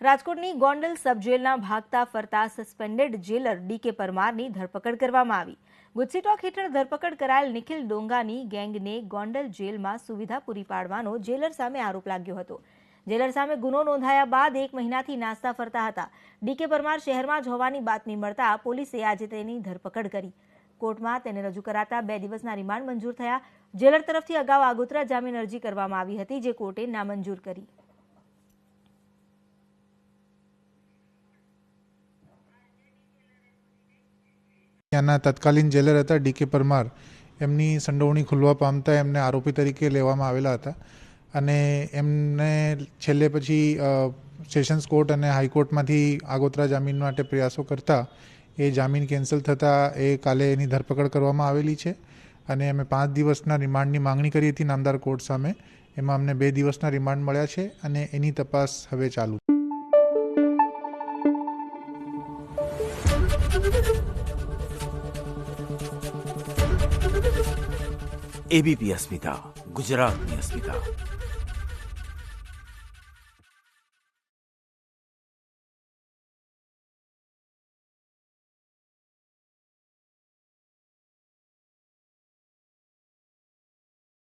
રાજકોટની ગોંડલ સબ જેલના ભાગતા ફરતા સસ્પેન્ડેડ જેલર ડીકે પરમારની ધરપકડ કરવામાં આવી। ગુજસીટોક હેઠળ ધરપકડ કરાયેલ નિખિલ ડોંગાની ગેંગને ગોંડલ જેલમાં સુવિધા પૂરી પાડવાનો જેલર સામે આરોપ લાગ્યો હતો। જેલર સામે ગુનો નોંધાયા બાદ 1 મહિનાથી નાસ્તા ફરતા હતા। ડીકે પરમાર શહેરમાં જ હોવાની બાતમી મળતા પોલીસે આજે તેની ધરપકડ કરી। કોર્ટમાં તેને રજૂ કરાતા 2 દિવસના રિમાન્ડ મંજૂર થયા। જેલર તરફથી અગાઉ આગોતરા જામીન અરજી કરવામાં આવી હતી, જે કોર્ટે નામંજૂર કરી। ત્યાંના તત્કાલીન જેલર હતા ડીકે પરમાર, એમની સંડોવણી ખુલવા પામતા એમને આરોપી તરીકે લેવામાં આવેલા હતા અને એમને છેલ્લે પછી સેશન્સ કોર્ટ અને હાઈકોર્ટમાંથી આગોતરા જામીન માટે પ્રયાસો કરતા એ જામીન કેન્સલ થતાં એ કાલે એની ધરપકડ કરવામાં આવેલી છે અને અમે 5 દિવસના રિમાન્ડની માંગણી કરી હતી નામદાર કોર્ટ સામે। એમાં અમને 2 દિવસના રિમાન્ડ મળ્યા છે અને એની તપાસ હવે ચાલુ છે। एबीपी अस्मिता, गुजरातनी अस्मिता।